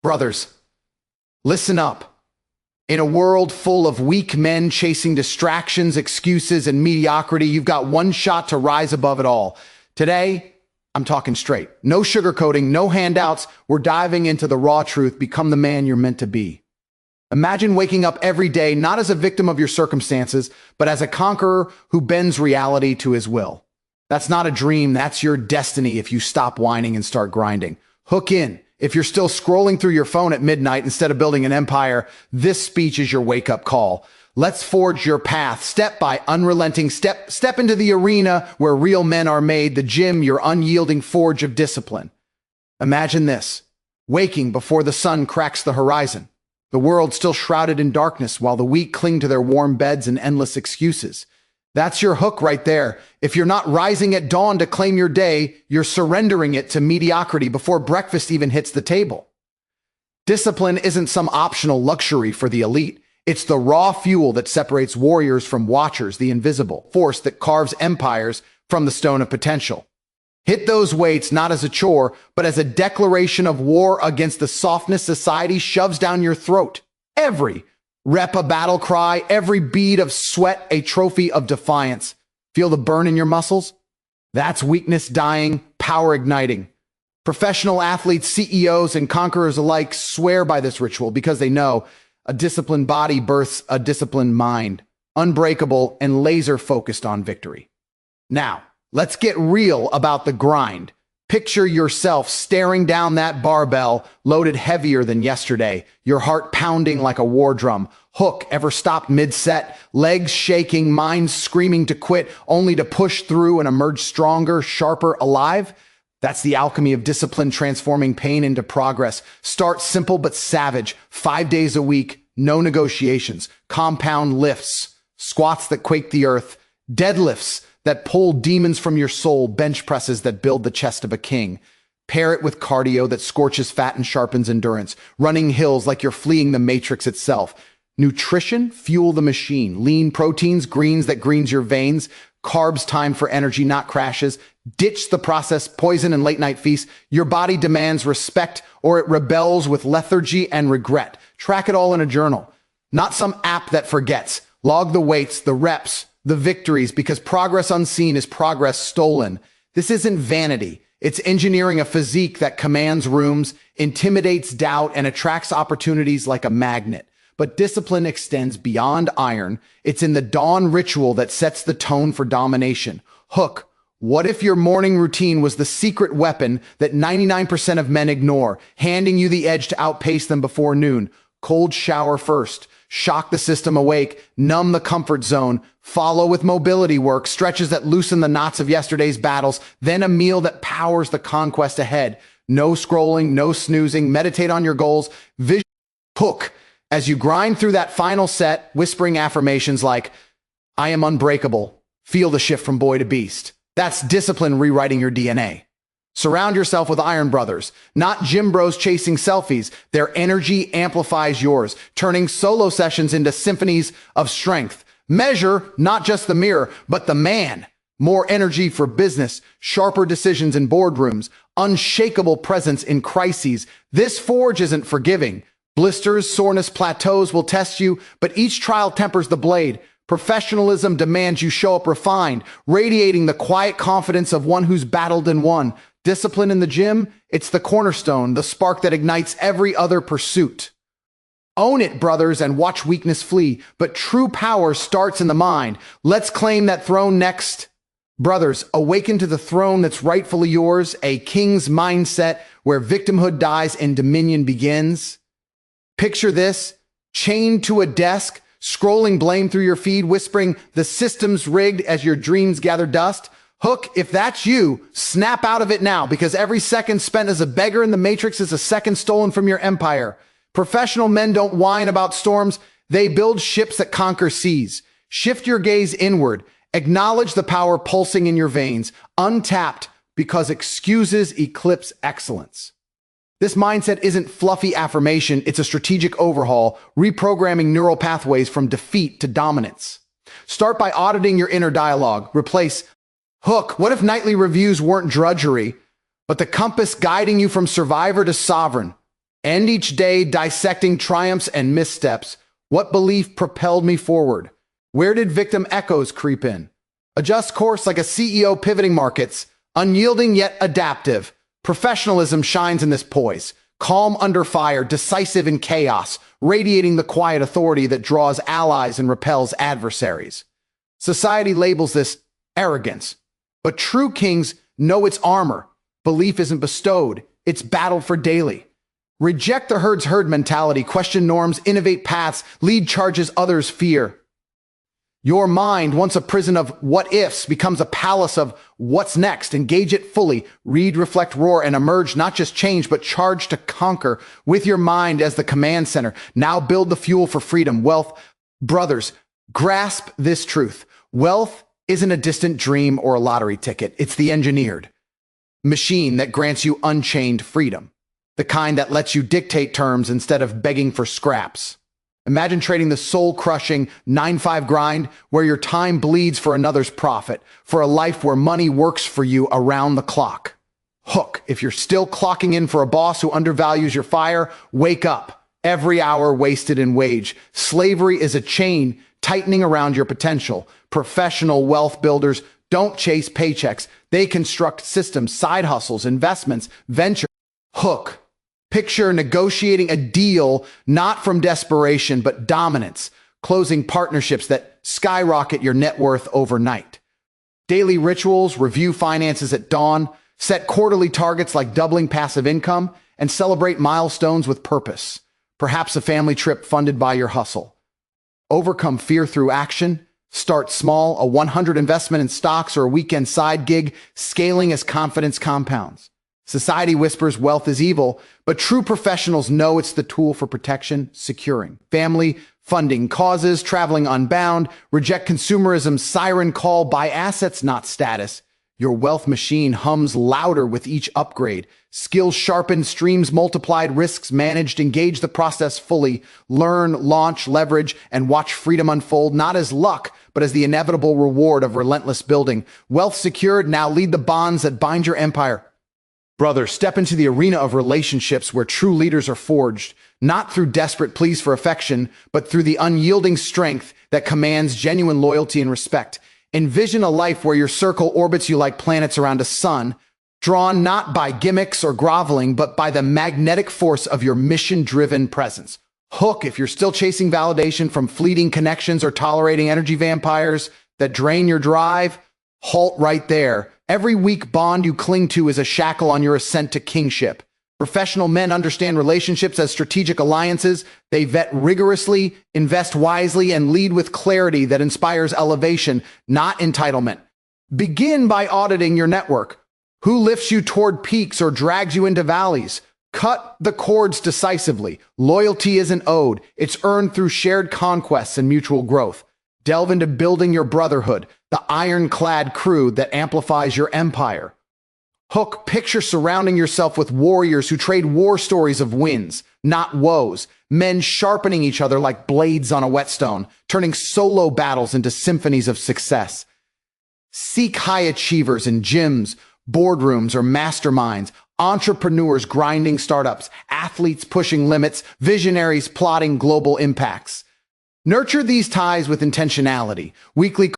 Brothers, listen up. In a world full of weak men chasing distractions, excuses, and mediocrity, you've got one shot to rise above it all. Today, I'm talking straight. No sugarcoating, no handouts. We're diving into the raw truth. Become the man you're meant to be. Imagine waking up every day not as a victim of your circumstances, but as a conqueror who bends reality to his will. That's not a dream. That's your destiny if you stop whining and start grinding. Hook in. If you're still scrolling through your phone at midnight instead of building an empire, this speech is your wake-up call. Let's forge your path, step by unrelenting step. Step into the arena where real men are made, the gym, your unyielding forge of discipline. Imagine this, waking before the sun cracks the horizon. The world still shrouded in darkness while the weak cling to their warm beds and endless excuses. That's your hook right there. If you're not rising at dawn to claim your day, you're surrendering it to mediocrity before breakfast even hits the table. Discipline isn't some optional luxury for the elite. It's the raw fuel that separates warriors from watchers, the invisible force that carves empires from the stone of potential. Hit those weights not as a chore, but as a declaration of war against the softness society shoves down your throat. Every rep a battle cry, every bead of sweat a trophy of defiance. Feel the burn in your muscles? That's weakness dying, power igniting. Professional athletes, CEOs, and conquerors alike swear by this ritual because they know a disciplined body births a disciplined mind, unbreakable and laser focused on victory. Now, let's get real about the grind. Picture yourself staring down that barbell, loaded heavier than yesterday, your heart pounding like a war drum. Hook ever stopped mid-set, legs shaking, mind screaming to quit, only to push through and emerge stronger, sharper, alive? That's the alchemy of discipline, transforming pain into progress. Start simple but savage, 5 days a week, no negotiations, compound lifts, squats that quake the earth, deadlifts that pull demons from your soul, bench presses that build the chest of a king. Pair it with cardio that scorches fat and sharpens endurance, running hills like you're fleeing the matrix itself. Nutrition, fuel the machine. Lean proteins, greens that greens your veins. Carbs, time for energy, not crashes. Ditch the processed poison and late night feasts. Your body demands respect or it rebels with lethargy and regret. Track it all in a journal, not some app that forgets. Log the weights, the reps, the victories, because progress unseen is progress stolen. This isn't vanity. It's engineering a physique that commands rooms, intimidates doubt, and attracts opportunities like a magnet. But discipline extends beyond iron. It's in the dawn ritual that sets the tone for domination. Hook, what if your morning routine was the secret weapon that 99% of men ignore, handing you the edge to outpace them before noon? Cold shower first. Shock the system awake, numb the comfort zone, follow with mobility work, stretches that loosen the knots of yesterday's battles, then a meal that powers the conquest ahead. No scrolling, no snoozing, meditate on your goals, vision. Hook as you grind through that final set, whispering affirmations like, I am unbreakable. Feel the shift from boy to beast. That's discipline rewriting your DNA. Surround yourself with iron brothers, not gym bros chasing selfies. Their energy amplifies yours, turning solo sessions into symphonies of strength. Measure not just the mirror, but the man. More energy for business, sharper decisions in boardrooms, unshakable presence in crises. This forge isn't forgiving. Blisters, soreness, plateaus will test you, but each trial tempers the blade. Professionalism demands you show up refined, radiating the quiet confidence of one who's battled and won. Discipline in the gym, it's the cornerstone, the spark that ignites every other pursuit. Own it, brothers, and watch weakness flee. But true power starts in the mind. Let's claim that throne next. Brothers, awaken to the throne that's rightfully yours, a king's mindset where victimhood dies and dominion begins. Picture this, chained to a desk, scrolling blame through your feed, whispering, the system's rigged as your dreams gather dust. Hook, if that's you, snap out of it now, because every second spent as a beggar in the matrix is a second stolen from your empire. Professional men don't whine about storms. They build ships that conquer seas. Shift your gaze inward. Acknowledge the power pulsing in your veins, untapped because excuses eclipse excellence. This mindset isn't fluffy affirmation. It's a strategic overhaul, reprogramming neural pathways from defeat to dominance. Start by auditing your inner dialogue. Replace Hook, what if nightly reviews weren't drudgery, but the compass guiding you from survivor to sovereign? End each day dissecting triumphs and missteps. What belief propelled me forward? Where did victim echoes creep in? Adjust course like a CEO pivoting markets, unyielding yet adaptive. Professionalism shines in this poise, calm under fire, decisive in chaos, radiating the quiet authority that draws allies and repels adversaries. Society labels this arrogance, but true kings know its armor. Belief isn't bestowed, it's battled for daily. Reject the herd's herd mentality, question norms, innovate paths, lead charges others fear. Your mind, once a prison of what ifs, becomes a palace of what's next. Engage it fully, read, reflect, roar, and emerge not just change, but charged to conquer with your mind as the command center. Now build the fuel for freedom, wealth. Brothers, grasp this truth. Wealth isn't a distant dream or a lottery ticket. It's the engineered machine that grants you unchained freedom, the kind that lets you dictate terms instead of begging for scraps. Imagine trading the soul-crushing 9-5 grind where your time bleeds for another's profit, for a life where money works for you around the clock. Hook, if you're still clocking in for a boss who undervalues your fire, wake up. Every hour wasted in wage. Slavery is a chain tightening around your potential. Professional wealth builders don't chase paychecks. They construct systems, side hustles, investments, venture. Hook. Picture negotiating a deal not from desperation, but dominance, closing partnerships that skyrocket your net worth overnight. Daily rituals, review finances at dawn, set quarterly targets like doubling passive income, and celebrate milestones with purpose. Perhaps a family trip funded by your hustle. Overcome fear through action. Start small, a 100 investment in stocks or a weekend side gig, scaling as confidence compounds. Society whispers wealth is evil, but true professionals know it's the tool for protection, securing family, funding causes, traveling unbound. Reject consumerism's siren call, buy assets, not status. Your wealth machine hums louder with each upgrade. Skills sharpened, streams multiplied, risks managed. Engage the process fully. Learn, launch, leverage, and watch freedom unfold, not as luck, but as the inevitable reward of relentless building. Wealth secured, now lead the bonds that bind your empire. Brother, step into the arena of relationships where true leaders are forged, not through desperate pleas for affection, but through the unyielding strength that commands genuine loyalty and respect. Envision a life where your circle orbits you like planets around a sun, drawn not by gimmicks or groveling, but by the magnetic force of your mission-driven presence. Hook, if you're still chasing validation from fleeting connections or tolerating energy vampires that drain your drive, halt right there. Every weak bond you cling to is a shackle on your ascent to kingship. Professional men understand relationships as strategic alliances. They vet rigorously, invest wisely, and lead with clarity that inspires elevation, not entitlement. Begin by auditing your network. Who lifts you toward peaks or drags you into valleys? Cut the cords decisively. Loyalty isn't owed. It's earned through shared conquests and mutual growth. Delve into building your brotherhood, the ironclad crew that amplifies your empire. Hook, picture surrounding yourself with warriors who trade war stories of wins, not woes. Men sharpening each other like blades on a whetstone, turning solo battles into symphonies of success. Seek high achievers in gyms, boardrooms, or masterminds. Entrepreneurs grinding startups, athletes pushing limits, visionaries plotting global impacts. Nurture these ties with intentionality. Weekly,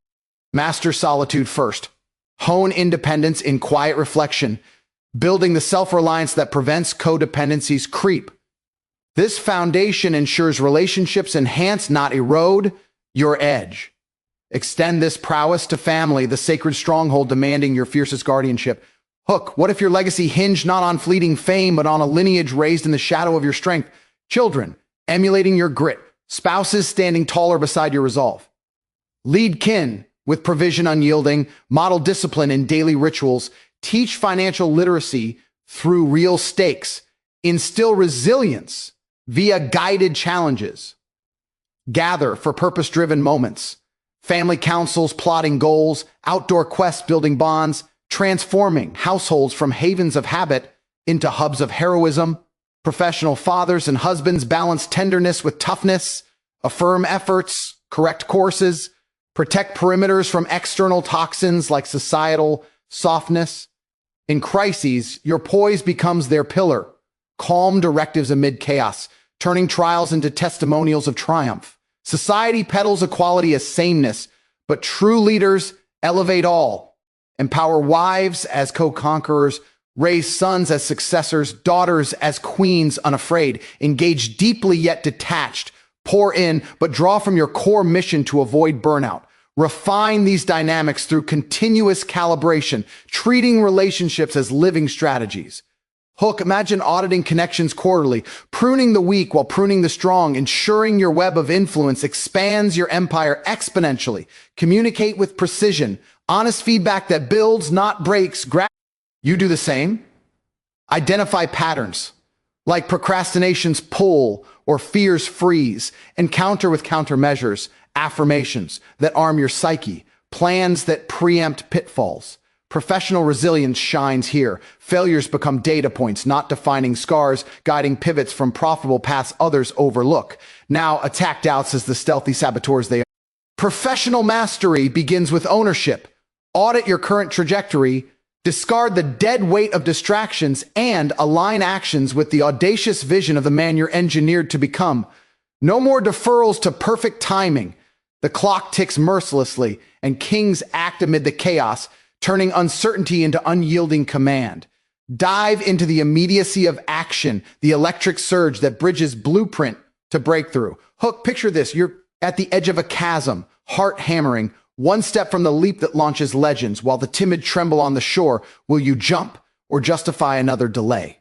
master solitude first. Hone independence in quiet reflection, building the self-reliance that prevents codependency's creep. This foundation ensures relationships enhance, not erode, your edge. Extend this prowess to family, the sacred stronghold demanding your fiercest guardianship. Hook, what if your legacy hinged not on fleeting fame, but on a lineage raised in the shadow of your strength? Children, emulating your grit. Spouses standing taller beside your resolve. Lead kin with provision unyielding, model discipline in daily rituals, teach financial literacy through real stakes, instill resilience via guided challenges. Gather for purpose-driven moments, family councils plotting goals, outdoor quests building bonds, transforming households from havens of habit into hubs of heroism. Professional fathers and husbands balance tenderness with toughness, affirm efforts, correct courses, protect perimeters from external toxins like societal softness. In crises, your poise becomes their pillar. calm directives amid chaos, turning trials into testimonials of triumph. Society peddles equality as sameness, but true leaders elevate all, empower wives as co-conquerors, raise sons as successors, daughters as queens unafraid, engage deeply yet detached, pour in but draw from your core mission to avoid burnout. Refine these dynamics through continuous calibration, treating relationships as living strategies. Hook, imagine auditing connections quarterly, pruning the weak while pruning the strong, ensuring your web of influence expands your empire exponentially. Communicate with precision, honest feedback that builds, not breaks. You do the same? Identify patterns, like procrastination's pull or fear's freeze, and counter with countermeasures, affirmations that arm your psyche, plans that preempt pitfalls. Professional resilience shines here. Failures become data points, not defining scars, guiding pivots from profitable paths others overlook. Now attack doubts as the stealthy saboteurs they are. Professional mastery begins with ownership. Audit your current trajectory, discard the dead weight of distractions, and align actions with the audacious vision of the man you're engineered to become. No more deferrals to perfect timing. The clock ticks mercilessly, and kings act amid the chaos, turning uncertainty into unyielding command. Dive into the immediacy of action, the electric surge that bridges blueprint to breakthrough. Hook, picture this. You're at the edge of a chasm, heart hammering, one step from the leap that launches legends, while the timid tremble on the shore. Will you jump or justify another delay?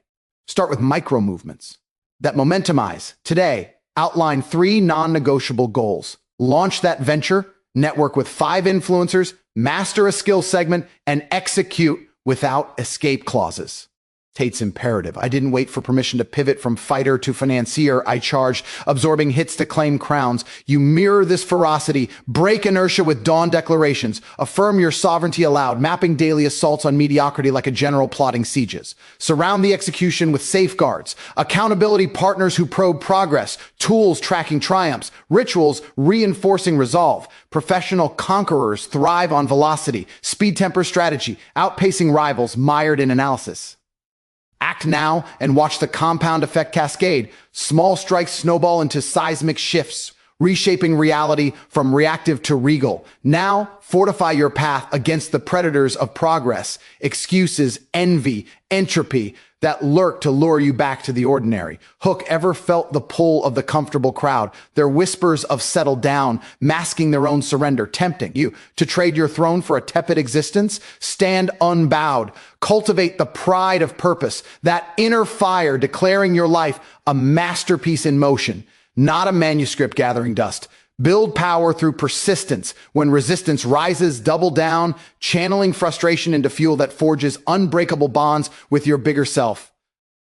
Start with micro movements that momentumize. Today, outline 3 non-negotiable goals. Launch that venture, network with 5 influencers, master a skill segment, and execute without escape clauses. Tate's imperative. I didn't wait for permission to pivot from fighter to financier. I charged, absorbing hits to claim crowns. You mirror this ferocity, break inertia with dawn declarations, affirm your sovereignty aloud, mapping daily assaults on mediocrity like a general plotting sieges. Surround the execution with safeguards, accountability partners who probe progress, tools tracking triumphs, rituals reinforcing resolve. Professional conquerors thrive on velocity, speed temper strategy, outpacing rivals mired in analysis. Act now and watch the compound effect cascade. Small strikes snowball into seismic shifts, reshaping reality from reactive to regal. Now, fortify your path against the predators of progress, excuses, envy, entropy that lurk to lure you back to the ordinary. Hook, ever felt the pull of the comfortable crowd, their whispers of settle down, masking their own surrender, tempting you to trade your throne for a tepid existence? Stand unbowed. Cultivate the pride of purpose, that inner fire declaring your life a masterpiece in motion, not a manuscript gathering dust. Build power through persistence. When resistance rises, double down, channeling frustration into fuel that forges unbreakable bonds with your bigger self.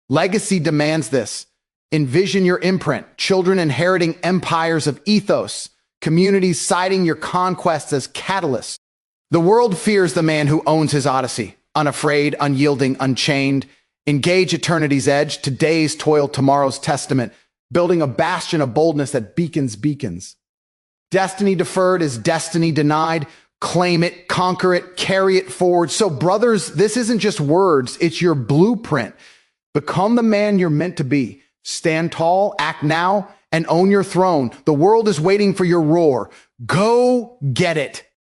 Legacy demands this. Envision your imprint, children inheriting empires of ethos, communities citing your conquests as catalysts. The world fears the man who owns his odyssey, unafraid, unyielding, unchained. Engage eternity's edge, today's toil, tomorrow's testament, building a bastion of boldness that beacons. Destiny deferred is destiny denied. Claim it, conquer it, carry it forward. So brothers, this isn't just words, it's your blueprint. Become the man you're meant to be. Stand tall, act now, and own your throne. The world is waiting for your roar. Go get it.